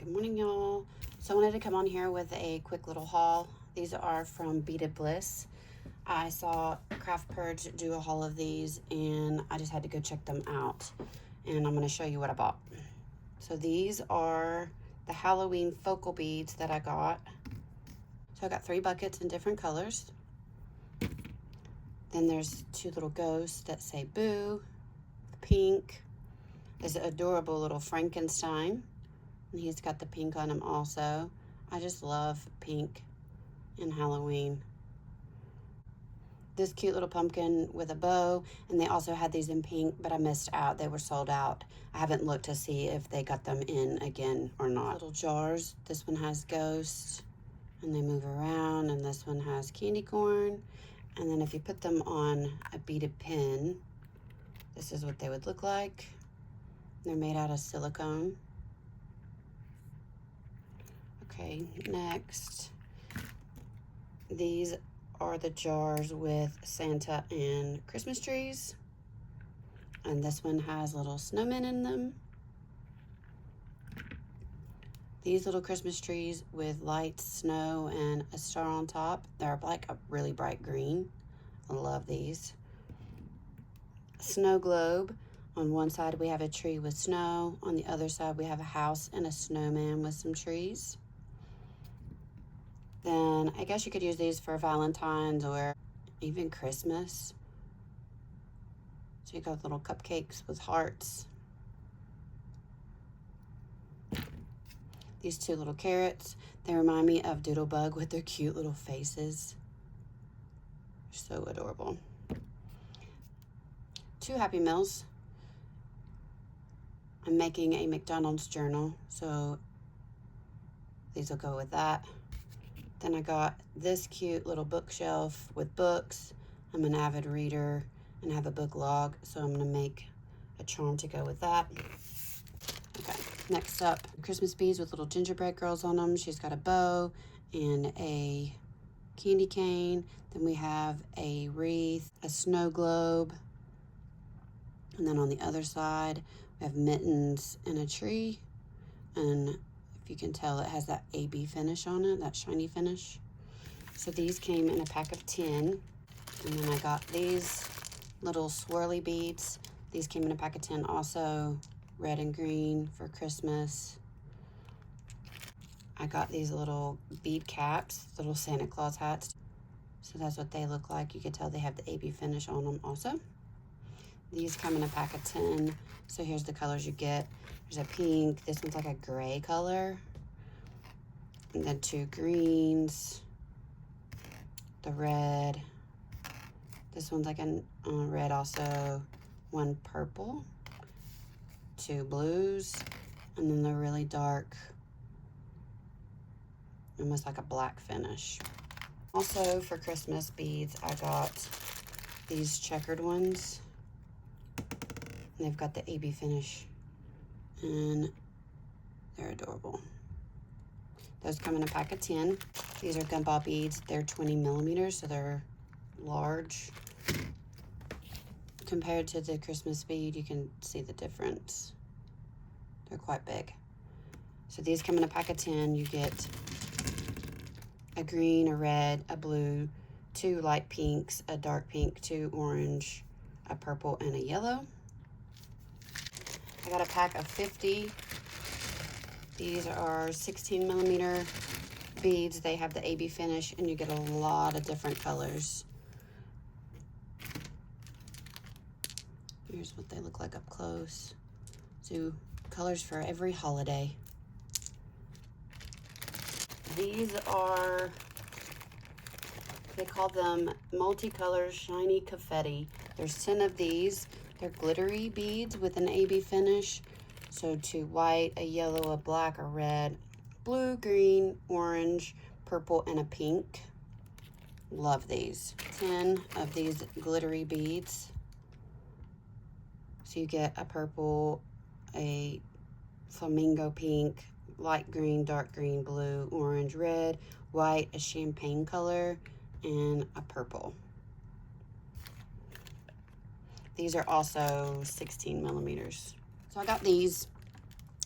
Good morning, y'all. So I wanted to come on here with a quick little haul. These are from Beadable Bliss. I saw Craftpurge do a haul of these and I just had to go check them out. And I'm going to show you what I bought. So these are the Halloween focal beads that I got. So I got 3 buckets in different colors. Then there's 2 little ghosts that say boo, pink. There's an adorable little Frankenstein. And he's got the pink on him also. I just love pink and Halloween. This cute little pumpkin with a bow, and they also had these in pink, but I missed out. They were sold out. I haven't looked to see if they got them in again or not. Little jars. This one has ghosts, and they move around, and this one has candy corn. And then if you put them on a beaded pin, this is what they would look like. They're made out of silicone. Okay, next, these are the jars with Santa and Christmas trees. And this one has little snowmen in them. These little Christmas trees with light snow and a star on top. They're like a really bright green. I love these. Snow globe. On one side we have a tree with snow. On the other side we have a house and a snowman with some trees. Then I guess you could use these for Valentine's or even Christmas. So you got little cupcakes with hearts. These 2 little carrots, they remind me of Doodlebug with their cute little faces. They're so adorable. 2 Happy Meals. I'm making a McDonald's journal, so these will go with that. Then I got this cute little bookshelf with books. I'm an avid reader and have a book log, so I'm gonna make a charm to go with that. Okay, next up, Christmas beads with little gingerbread girls on them. She's got a bow and a candy cane. Then we have a wreath, a snow globe. And then on the other side, we have mittens and a tree. And if you can tell, it has that AB finish on it, that shiny finish. So these came in a pack of 10. And then I got these little swirly beads. These came in a pack of 10 also, red and green for Christmas. I got these little bead caps, little Santa Claus hats. So that's what they look like. You can tell they have the AB finish on them also. These come in a pack of 10. So here's the colors you get. There's a pink. This one's like a gray color. And then 2 greens. The red. This one's like a red also. 1 purple. 2 blues. And then the really dark, almost like a black finish. Also for Christmas beads, I got these checkered ones. And they've got the AB finish. And they're adorable. Those come in a pack of 10. These are gumball beads. They're 20 millimeters, so they're large. Compared to the Christmas bead, you can see the difference. They're quite big. So these come in a pack of 10. You get a green, a red, a blue, 2 light pinks, a dark pink, 2 orange, a purple, and a yellow. I got a pack of 50. These are 16 millimeter beads. They have the AB finish and you get a lot of different colors. Here's what they look like up close. So colors for every holiday. These are, they call them multicolor shiny confetti. There's 10 of these. They're glittery beads with an AB finish. So 2 white, a yellow, a black, a red, blue, green, orange, purple, and a pink. Love these. 10 of these glittery beads. So you get a purple, a flamingo pink, light green, dark green, blue, orange, red, white, a champagne color, and a purple. These are also 16 millimeters. So I got these.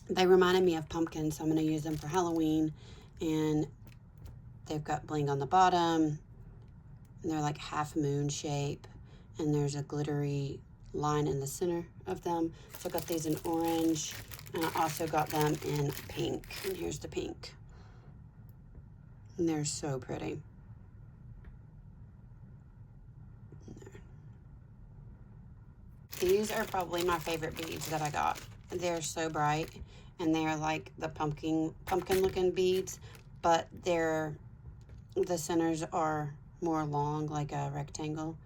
They reminded me of pumpkins, so I'm going to use them for Halloween. And they've got bling on the bottom, and they're like half moon shape, and there's a glittery line in the center of them. So I got these in orange, and I also got them in pink. And here's the pink. And they're so pretty. These are probably my favorite beads that I got. They're so bright, and they're like the pumpkin looking beads, but the centers are more long, like a rectangle.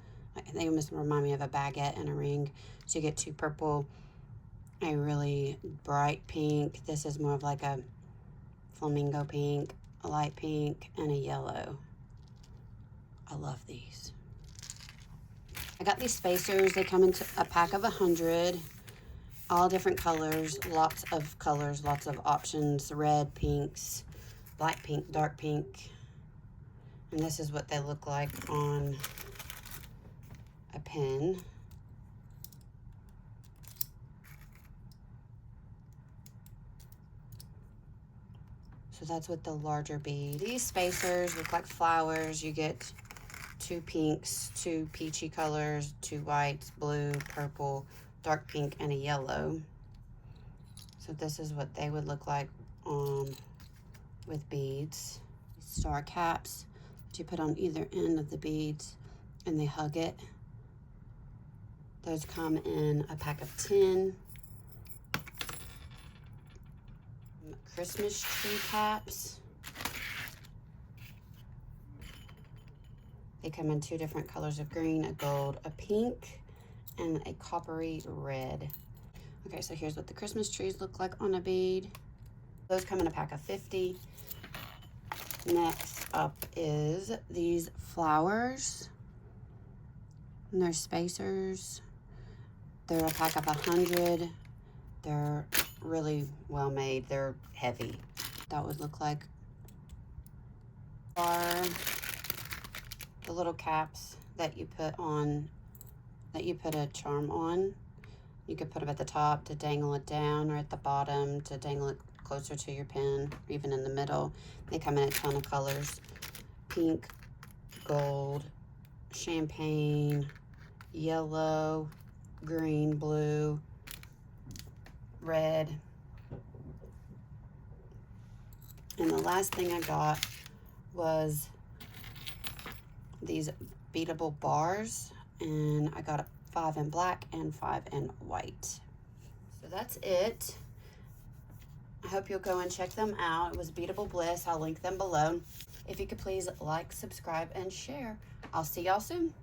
They almost remind me of a baguette and a ring. So you get two purple, a really bright pink. This is more of like a flamingo pink, a light pink, and a yellow. I love these. I got these spacers. They come into a pack of 100, all different colors, lots of options, red, pinks, light pink, dark pink. And this is what they look like on a pin. So that's with the larger bead. These spacers look like flowers. You get 2 pinks, 2 peachy colors, 2 whites, blue, purple, dark pink, and a yellow. So this is what they would look like with beads. Star caps that you put on either end of the beads, and they hug it. Those come in a pack of 10. Christmas tree caps. They come in 2 different colors of green, a gold, a pink, and a coppery red. Okay, so here's what the Christmas trees look like on a bead. Those come in a pack of 50. Next up is these flowers. And they're spacers. They're a pack of 100. They're really well made. They're heavy. That would look like are the little caps that you put on, that you put a charm on. You could put them at the top to dangle it down, or at the bottom to dangle it closer to your pen, or even in the middle. They come in a ton of colors: pink, gold, champagne, yellow, green, blue, red. And the last thing I got was these beadable bars, and I got 5 in black and 5 in white. So that's it. I hope you'll go and check them out. It was Beadable Bliss. I'll link them below. If you could please like, subscribe, and share. I'll see y'all soon.